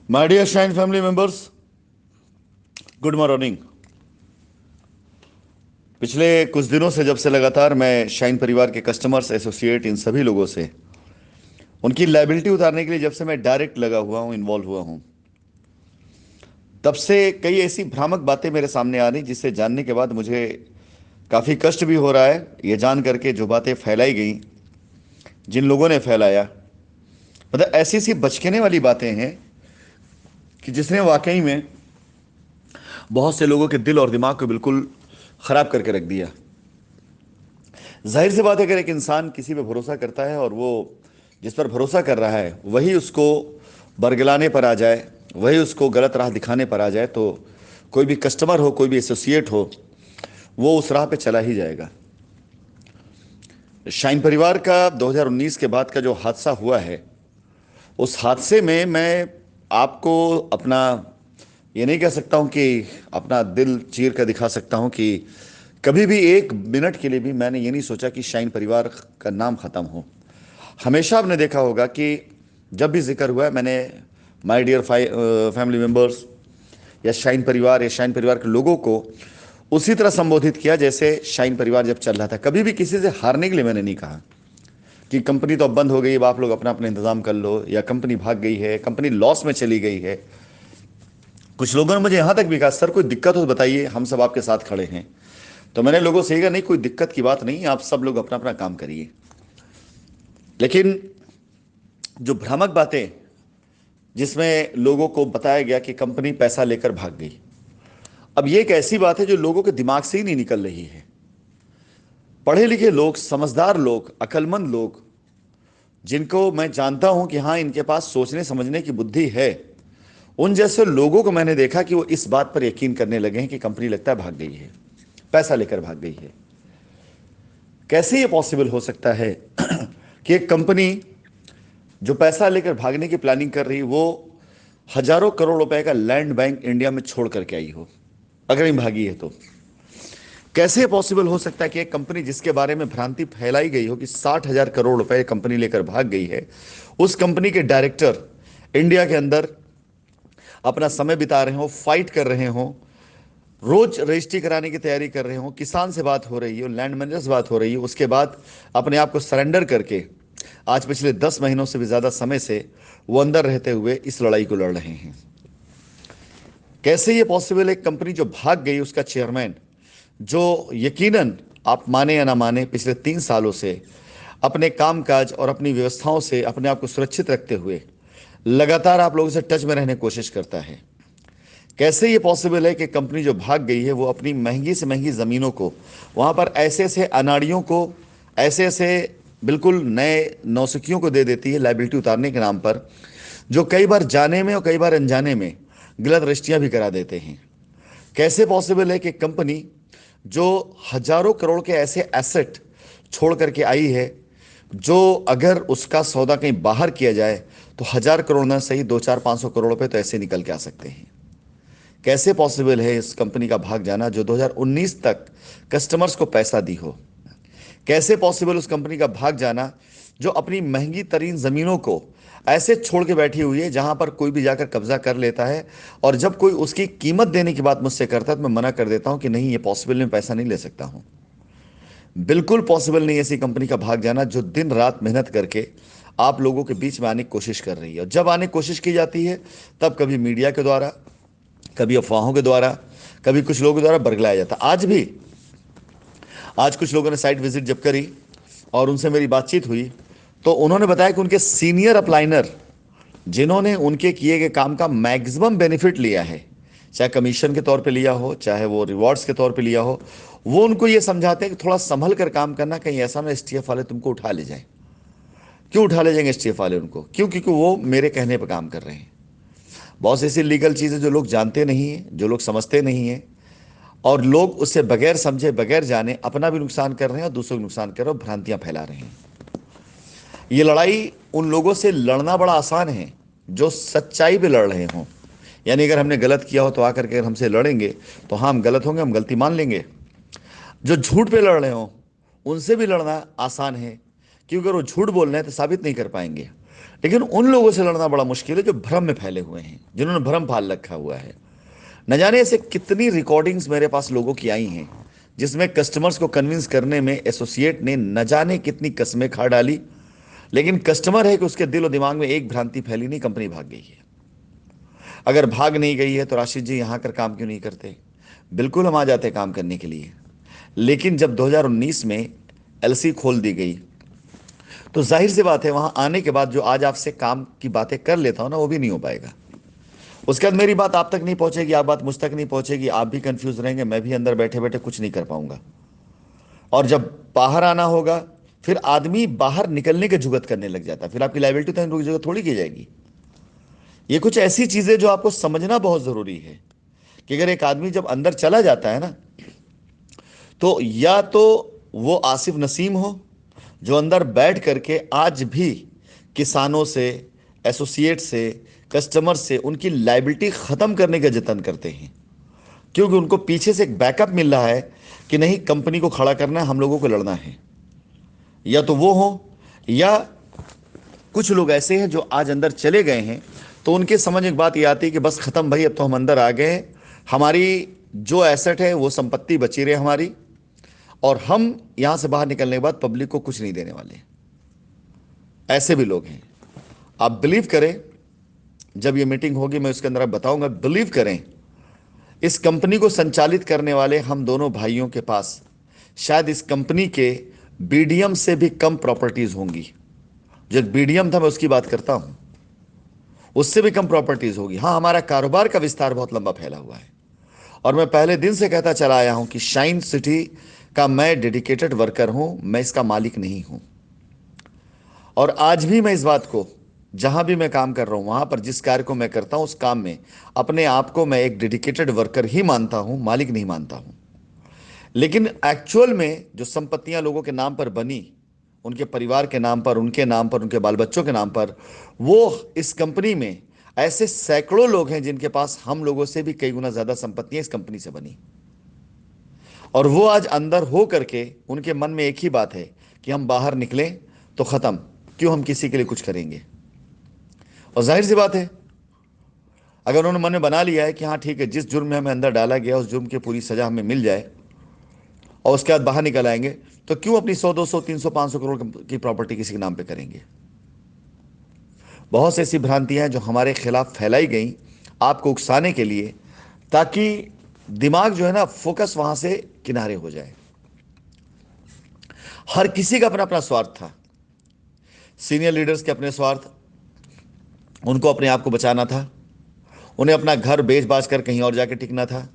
My dear Shine family members, good morning. पिछले कुछ दिनों से जब से लगातार मैं शाइन परिवार के कस्टमर्स एसोसिएट इन सभी लोगों से उनकी लायबिलिटी उतारने के लिए जब से मैं डायरेक्ट लगा हुआ हूं, इन्वॉल्व हुआ हूं, तब से कई ऐसी भ्रामक बातें मेरे सामने आ रही जिससे जानने के बाद मुझे काफ़ी कष्ट भी हो रहा है। ये जान करके जो बातें फैलाई गई, जिन लोगों ने फैलाया, मतलब ऐसी सी बचकने वाली बातें हैं कि जिसने वाकई में बहुत से लोगों के दिल और दिमाग को बिल्कुल ख़राब करके रख दिया। जाहिर सी बात है, अगर एक इंसान किसी पे भरोसा करता है और वो जिस पर भरोसा कर रहा है वही उसको बरगलाने पर आ जाए, वही उसको गलत राह दिखाने पर आ जाए, तो कोई भी कस्टमर हो, कोई भी एसोसिएट हो, वो उस राह पे चला ही जाएगा। शाइन परिवार का 2019 के बाद का जो हादसा हुआ है, उस हादसे में मैं आपको अपना ये नहीं कह सकता हूं कि अपना दिल चीर कर दिखा सकता हूं कि कभी भी एक मिनट के लिए भी मैंने ये नहीं सोचा कि शाइन परिवार का नाम खत्म हो। हमेशा आपने देखा होगा कि जब भी जिक्र हुआ है, मैंने माय डियर फैमिली मेंबर्स या शाइन परिवार के लोगों को उसी तरह संबोधित किया जैसे शाइन परिवार जब चल रहा था। कभी भी किसी से हारने के लिए मैंने नहीं कहा कि कंपनी तो अब बंद हो गई, अब आप लोग अपना अपना इंतजाम कर लो, या कंपनी भाग गई है, कंपनी लॉस में चली गई है। कुछ लोगों ने मुझे यहां तक भी कहा, सर कोई दिक्कत हो तो बताइए, हम सब आपके साथ खड़े हैं। तो मैंने लोगों से कहा, नहीं कोई दिक्कत की बात नहीं, आप सब लोग अपना अपना काम करिए। लेकिन जो भ्रामक बातें जिसमें लोगों को बताया गया कि कंपनी पैसा लेकर भाग गई, अब ये एक ऐसी बात है जो लोगों के दिमाग से ही नहीं निकल रही है। पढ़े लिखे लोग, समझदार लोग, अक्लमंद लोग, जिनको मैं जानता हूं कि हाँ इनके पास सोचने समझने की बुद्धि है, उन जैसे लोगों को मैंने देखा कि वो इस बात पर यकीन करने लगे हैं कि कंपनी लगता है भाग गई है, पैसा लेकर भाग गई है। कैसे ये पॉसिबल हो सकता है कि एक कंपनी जो पैसा लेकर भागने की प्लानिंग कर रही, वो हजारों करोड़ रुपए का लैंड बैंक इंडिया में छोड़ करके आई हो, अगर ये भागी है तो। कैसे पॉसिबल हो सकता है कि एक कंपनी जिसके बारे में भ्रांति फैलाई गई हो कि 60,000 करोड़ रुपए कंपनी लेकर भाग गई है, उस कंपनी के डायरेक्टर इंडिया के अंदर अपना समय बिता रहे हो, फाइट कर रहे हो, रोज रजिस्ट्री कराने की तैयारी कर रहे हो, किसान से बात हो रही हो, लैंड मैनेजर से बात हो रही है, उसके बाद अपने आप को सरेंडर करके आज पिछले 10 महीनों से भी ज्यादा समय से वो अंदर रहते हुए इस लड़ाई को लड़ रहे हैं। कैसे ये पॉसिबल है? एक कंपनी जो भाग गई, उसका चेयरमैन, जो यकीनन आप माने या ना माने पिछले 3 सालों से अपने कामकाज और अपनी व्यवस्थाओं से अपने आप को सुरक्षित रखते हुए लगातार आप लोगों से टच में रहने की कोशिश करता है। कैसे ये पॉसिबल है कि कंपनी जो भाग गई है वो अपनी महंगी से महंगी ज़मीनों को वहाँ पर ऐसे ऐसे अनाड़ियों को, ऐसे ऐसे बिल्कुल नए नौसिखियों को दे देती है लाइबिलिटी उतारने के नाम पर, जो कई बार जाने में और कई बार अनजाने में गलत रजिस्ट्रियाँ भी करा देते हैं। कैसे पॉसिबल है कि कंपनी जो हजारों करोड़ के ऐसे एसेट छोड़ करके आई है, जो अगर उसका सौदा कहीं बाहर किया जाए तो 1,000 करोड़ ना सही 2, 4, 500 करोड़ रुपए तो ऐसे निकल के आ सकते हैं। कैसे पॉसिबल है इस कंपनी का भाग जाना जो 2019 तक कस्टमर्स को पैसा दी हो? कैसे पॉसिबल उस कंपनी का भाग जाना जो अपनी महंगी तरीन जमीनों को ऐसे छोड़ के बैठी हुई है जहां पर कोई भी जाकर कब्जा कर लेता है, और जब कोई उसकी कीमत देने की बात मुझसे करता है तो मैं मना कर देता हूं कि नहीं, ये पॉसिबल, मैं पैसा नहीं ले सकता हूं। बिल्कुल पॉसिबल नहीं ऐसी कंपनी का भाग जाना जो दिन रात मेहनत करके आप लोगों के बीच में आने की कोशिश कर रही है। और जब आने की कोशिश की जाती है तब कभी मीडिया के द्वारा, कभी अफवाहों के द्वारा, कभी कुछ लोगों द्वारा बरगलाया जाता। आज कुछ लोगों ने साइट विजिट जब करी और उनसे मेरी बातचीत हुई, तो उन्होंने बताया कि उनके सीनियर अपलाइनर, जिन्होंने उनके किए गए काम का मैक्सिमम बेनिफिट लिया है, चाहे कमीशन के तौर पे लिया हो, चाहे वो रिवॉर्ड्स के तौर पे लिया हो, वो उनको ये समझाते हैं कि थोड़ा संभल कर काम करना, कहीं ऐसा ना एसटीएफ वाले तुमको उठा ले जाए। क्यों उठा ले जाएंगे एसटीएफ वाले उनको? क्यों? क्योंकि वो मेरे कहने पर काम कर रहे हैं। बहुत सी ऐसी लीगल चीज़ें जो लोग जानते नहीं हैं, जो लोग समझते नहीं हैं, और लोग उससे बगैर समझे बगैर जाने अपना भी नुकसान कर रहे हैं और दूसरों को नुकसान कर रहे हैं और भ्रांतियां फैला रहे हैं। ये लड़ाई उन लोगों से लड़ना बड़ा आसान है जो सच्चाई पे लड़ रहे हों। यानी अगर हमने गलत किया हो तो आकर के हमसे लड़ेंगे तो हाँ, हम गलत होंगे, हम गलती मान लेंगे। जो झूठ पे लड़ रहे हों उनसे भी लड़ना आसान है, क्योंकि अगर वो झूठ बोल रहे हैं तो साबित नहीं कर पाएंगे। लेकिन उन लोगों से लड़ना बड़ा मुश्किल है जो भ्रम में फैले हुए हैं, जिन्होंने भ्रम पाल रखा हुआ है। न जाने ऐसे कितनी रिकॉर्डिंग्स मेरे पास लोगों की आई हैं जिसमें कस्टमर्स को कन्विंस करने में एसोसिएट ने न जाने कितनी कस्में खा डाली, लेकिन कस्टमर है कि उसके दिल और दिमाग में एक भ्रांति फैली नहीं, कंपनी भाग गई है। अगर भाग नहीं गई है तो राशिद जी यहां कर काम क्यों नहीं करते? बिल्कुल हम आ जाते काम करने के लिए, लेकिन जब 2019 में एलसी खोल दी गई तो जाहिर सी बात है वहां आने के बाद जो आज आपसे काम की बातें कर लेता हूं ना, वो भी नहीं हो पाएगा। उसके बाद मेरी बात आप तक नहीं पहुंचेगी, आप बात मुझ तक नहीं पहुंचेगी, आप भी कंफ्यूज रहेंगे, मैं भी अंदर बैठे बैठे कुछ नहीं कर पाऊंगा। और जब बाहर आना होगा फिर आदमी बाहर निकलने के जुगत करने लग जाता है, फिर आपकी लाइबिलिटी तो रुक जगह थोड़ी की जाएगी। ये कुछ ऐसी चीजें जो आपको समझना बहुत जरूरी है कि अगर एक आदमी जब अंदर चला जाता है ना, तो या तो वो आसिफ नसीम हो जो अंदर बैठ करके आज भी किसानों से, एसोसिएट से, कस्टमर से उनकी लाइबिलिटी खत्म करने का जतन करते हैं, क्योंकि उनको पीछे से एक बैकअप मिल रहा है कि नहीं कंपनी को खड़ा करना है, हम लोगों को लड़ना है। या तो वो हो, या कुछ लोग ऐसे हैं जो आज अंदर चले गए हैं तो उनके समझ एक बात ये आती है कि बस खत्म भाई, अब तो हम अंदर आ गए हैं, हमारी जो एसेट है वो संपत्ति बची रहे हमारी, और हम यहां से बाहर निकलने के बाद पब्लिक को कुछ नहीं देने वाले। ऐसे भी लोग हैं। आप बिलीव करें, जब ये मीटिंग होगी मैं उसके अंदर आप बताऊंगा, बिलीव करें, इस कंपनी को संचालित करने वाले हम दोनों भाइयों के पास शायद इस कंपनी के बीडीएम से भी कम प्रॉपर्टीज होंगी। जो बीडीएम था मैं उसकी बात करता हूं, उससे भी कम प्रॉपर्टीज होगी। हाँ, हमारा कारोबार का विस्तार बहुत लंबा फैला हुआ है, और मैं पहले दिन से कहता चला आया हूं कि शाइन सिटी का मैं डेडिकेटेड वर्कर हूं, मैं इसका मालिक नहीं हूं। और आज भी मैं इस बात को, जहां भी मैं काम कर रहा हूं वहां पर जिस कार्य को मैं करता हूं उस काम में अपने आप को मैं एक डेडिकेटेड वर्कर ही मानता हूं, मालिक नहीं मानता हूं। लेकिन एक्चुअल में जो संपत्तियां लोगों के नाम पर बनी, उनके परिवार के नाम पर, उनके नाम पर, उनके बाल बच्चों के नाम पर, वो इस कंपनी में ऐसे सैकड़ों लोग हैं जिनके पास हम लोगों से भी कई गुना ज्यादा संपत्तियां इस कंपनी से बनी। और वो आज अंदर हो करके उनके मन में एक ही बात है कि हम बाहर निकलें तो खत्म, क्यों हम किसी के लिए कुछ करेंगे। और जाहिर सी बात है, अगर उन्होंने मन में बना लिया है कि हाँ ठीक है, जिस जुर्म में हमें अंदर डाला गया उस जुर्म की पूरी सजा हमें मिल जाए और उसके बाद बाहर निकल आएंगे, तो क्यों अपनी 100, 200, 300, 500 करोड़ की प्रॉपर्टी किसी के नाम पे करेंगे। बहुत सी ऐसी भ्रांतियां हैं जो हमारे खिलाफ फैलाई गई आपको उकसाने के लिए, ताकि दिमाग जो है ना, फोकस वहां से किनारे हो जाए। हर किसी का अपना अपना स्वार्थ था। सीनियर लीडर्स के अपने स्वार्थ, उनको अपने आप को बचाना था, उन्हें अपना घर बेच बाच कर कहीं और जाके टिकना था।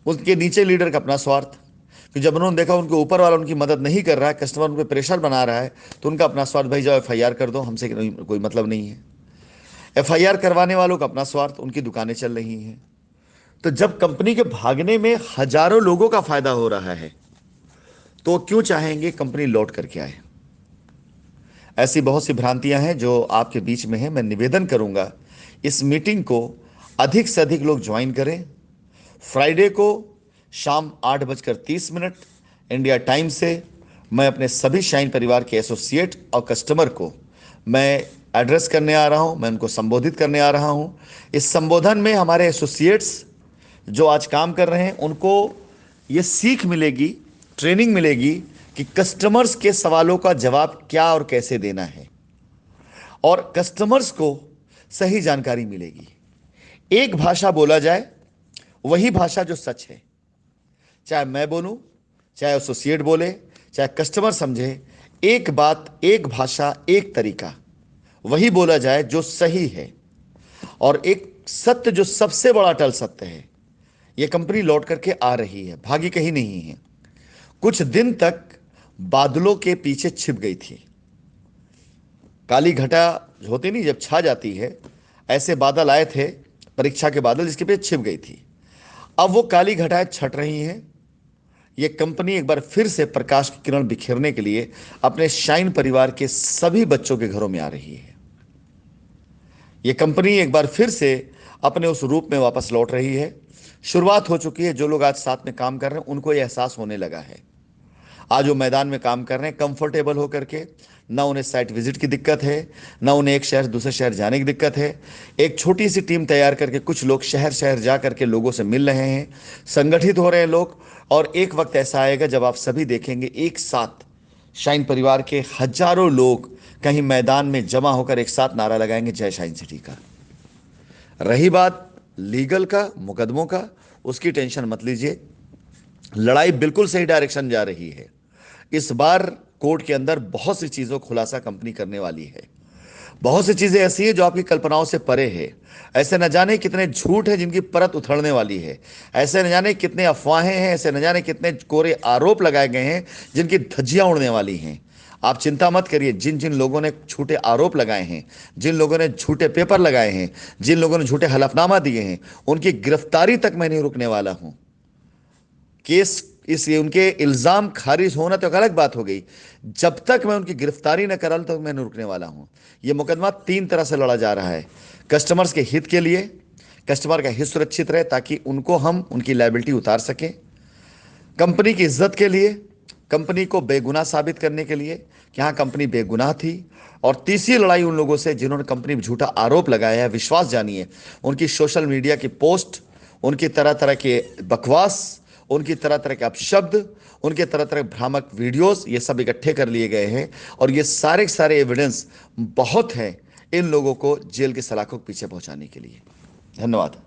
उनके नीचे लीडर का अपना स्वार्थ, कि जब उन्होंने देखा उनके ऊपर वाला उनकी मदद नहीं कर रहा है, कस्टमर उन पर प्रेशर बना रहा है, तो उनका अपना स्वार्थ, भाई जाओ एफआईआर कर दो, हमसे कोई मतलब नहीं है। एफआईआर करवाने वालों का अपना स्वार्थ, उनकी दुकानें चल रही हैं। तो जब कंपनी के भागने में हजारों लोगों का फायदा हो रहा है तो क्यों चाहेंगे कंपनी लौट करके आए। ऐसी बहुत सी भ्रांतियां हैं जो आपके बीच में हैं। मैं निवेदन करूंगा इस मीटिंग को अधिक से अधिक लोग ज्वाइन करें। फ्राइडे को शाम 8:30 इंडिया टाइम से मैं अपने सभी शाइन परिवार के एसोसिएट और कस्टमर को मैं एड्रेस करने आ रहा हूं, मैं उनको संबोधित करने आ रहा हूं। इस संबोधन में हमारे एसोसिएट्स जो आज काम कर रहे हैं उनको ये सीख मिलेगी, ट्रेनिंग मिलेगी कि कस्टमर्स के सवालों का जवाब क्या और कैसे देना है, और कस्टमर्स को सही जानकारी मिलेगी। एक भाषा बोला जाए, वही भाषा जो सच है, चाहे मैं बोलूं, चाहे एसोसिएट बोले, चाहे कस्टमर समझे, एक बात, एक भाषा, एक तरीका, वही बोला जाए जो सही है। और एक सत्य जो सबसे बड़ा अटल सत्य है, यह कंपनी लौट करके आ रही है, भागी कहीं नहीं है। कुछ दिन तक बादलों के पीछे छिप गई थी। काली घटा होती नहीं, जब छा जाती है, ऐसे बादल आए थे, परीक्षा के बादल, जिसके पीछे छिप गई थी। अब वो काली घटाएं छट रही हैं। ये कंपनी एक बार फिर से प्रकाश की किरण बिखेरने के लिए अपने शाइन परिवार के सभी बच्चों के घरों में आ रही है। ये कंपनी एक बार फिर से अपने उस रूप में वापस लौट रही है। शुरुआत हो चुकी है। जो लोग आज साथ में काम कर रहे हैं उनको यह एहसास होने लगा है। आज वो मैदान में काम कर रहे हैं कंफर्टेबल होकर के, ना उन्हें साइट विजिट की दिक्कत है, ना उन्हें एक शहर दूसरे शहर जाने की दिक्कत है। एक छोटी सी टीम तैयार करके कुछ लोग शहर शहर जा करके लोगों से मिल रहे हैं, संगठित हो रहे हैं लोग। और एक वक्त ऐसा आएगा जब आप सभी देखेंगे एक साथ शाइन परिवार के हजारों लोग कहीं मैदान में जमा होकर एक साथ नारा लगाएंगे, जय शाइन सिटी का। रही बात लीगल का, मुकदमों का, उसकी टेंशन मत लीजिए। लड़ाई बिल्कुल सही डायरेक्शन जा रही है। इस बार कोर्ट के अंदर बहुत सी चीजों का खुलासा कंपनी करने वाली है। बहुत सी चीजें ऐसी हैं जो आपकी कल्पनाओं से परे है। ऐसे न जाने कितने झूठ हैं जिनकी परत उथड़ने वाली है। ऐसे न जाने कितने अफवाहें हैं, ऐसे न जाने कितने कोरे आरोप लगाए गए हैं जिनकी धज्जियां उड़ने वाली हैं। आप चिंता मत करिए। जिन जिन लोगों ने झूठे आरोप लगाए हैं, जिन लोगों ने झूठे पेपर लगाए हैं, जिन लोगों ने झूठे हलफनामा दिए हैं, उनकी गिरफ्तारी तक मैं नहीं रुकने वाला हूं। केस इसलिए उनके इल्जाम खारिज होना तो एक अलग बात हो गई, जब तक मैं उनकी गिरफ्तारी न करा तब मैं नहीं रुकने वाला हूं। यह मुकदमा तीन तरह से लड़ा जा रहा है। कस्टमर्स के हित के लिए, कस्टमर का हित सुरक्षित रहे ताकि उनको हम उनकी लायबिलिटी उतार सकें। कंपनी की इज्जत के लिए, कंपनी को बेगुनाह साबित करने के लिए कि हाँ कंपनी बेगुनाह थी। और तीसरी लड़ाई उन लोगों से जिन्होंने कंपनी पर झूठा आरोप लगाया है। विश्वास जानिए, उनकी सोशल मीडिया की पोस्ट, उनकी तरह तरह के बकवास, उनकी तरह तरह के अपशब्द, उनके तरह तरह के भ्रामक वीडियोस, ये सब इकट्ठे कर लिए गए हैं। और ये सारे सारे एविडेंस बहुत हैं इन लोगों को जेल की सलाखों के पीछे पहुंचाने के लिए। धन्यवाद।